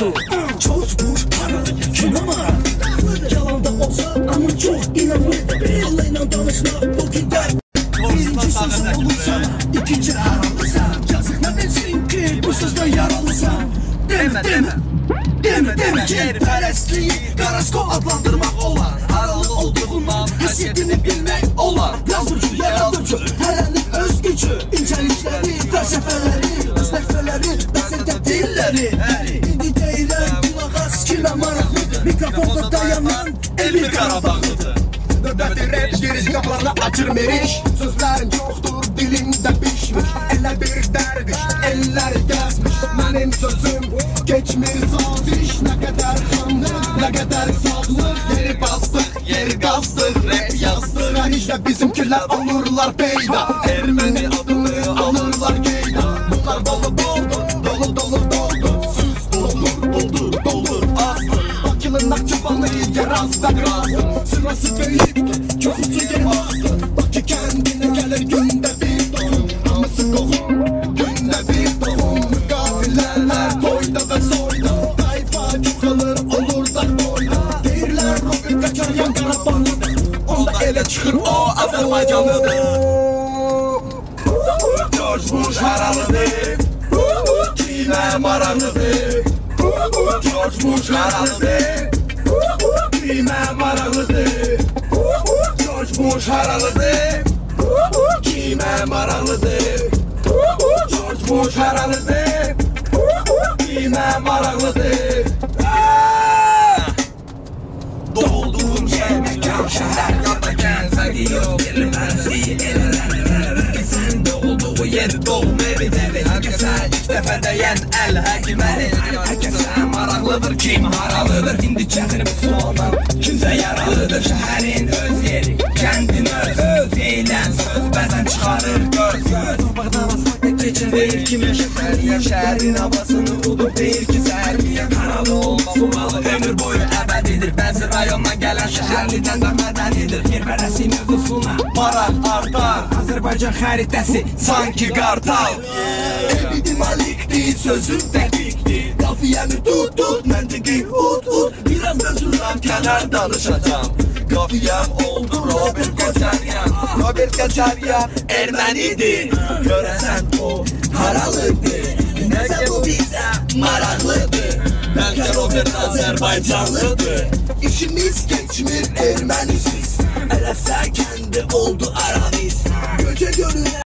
mövzusu. Coşmuş paralı kimə maraqlıdır. Yalanda olsa amma çox inanırdı. Allah ilə danışmaq bu qədər. Birinci sözüm olursan, ikinci haralısan. Yazıq nə bilsin ki bu sözdən yaralısan. Demə yerpərəstliyi Qarasko adlandırmaq olar. Haralı olduğundan həsiyyətini bilmək olar. Yazıcı, yaradıcı, hərənin öz gücü. İncəlikləri, fəlsəfələri, öz ləqfələri, bəzətə dilləri. İndi deyirəm, qulaq as kimə maraqlıdır. Mikrofonda dayanan Elmir Qarabağlıdır. Növbəti rap giriş qaplarına açır meriş. Sözlərin yoxdur, dilində pişmiş. Elə bir dərviş, ellər gəzmiş. Mənim sözüm geçmir saziş. Nə qədər xanlıq, nə qədər sazlıq. Yeri bastıq, yeri qazdıq, rap yazdıq. Həricdə bizimkilər olurlar peyda. Erməni adını alırlar qeyda. Bunlar dolu doldur, dolu dolur doldur. Süz doldur, azdır. Bakılın Naxçıvanlı yer az və qrazdır. Sırası böyükdür, çoxusu yer azdır. Bakı kəndinə gəlir gündə bir toxum. Hamısı qoxum, gündə bir toxum. Müqavilələr toyda və soyda. Tayfa çoxalır, olur da boyda. Deyirlər Robert Qaçaryan Qarabağlıdır. Onda elə çıxır o Azərbaycanlıdır. Coşmuş haralıdır, kimə maraqlıdır. Coşmuş haralıdır, kimə maraqlıdır. Coşmuş haralıdır, kimə maraqlıdır. Coşmuş haralıdır, kimə maraqlıdır. Doğduğum yer məkan şəhər yada gənsəgi yox. Elməsi elənər. Sən doğduğu yer doğum evi dəvi. Herkese ilk dəfə deyən əl həkiməli. Herkese maraqlıdır kim haralıdır. İndi çətinib sualdan kimsə yaralıdır. Şəhərin öz yeri, kəndin öz eylən söz bəzən çıxarır göz. Torpaqdan asfaltda keçin deyir kim yaşayır. Şəhərin havasını udub deyir ki səhərliyə. Haralı olmalı ömür boyu əbədidir. Bəzi rayondan gələn şəhərlidən də mədənidir. Yerpərəsi mövzusuna maraq artar. Azərbaycan xəritəsi sanki qartal. Ebidi malikdir, sözüm dəqiqdir. Qafiyəni tut, məntiqi ut. Biraz mövzudan kənar danışacam. Qafiyəm oldu Robert Qaçaryan. Robert Qaçaryan ermənidir. Görəsən o haralıdır. Nəsə bu bizə maraqlıdır. Bəlkə Robert Azərbaycanlıdır. İşimiz geçmir ermənisiz. Ələfsə kəndi oldu Arab.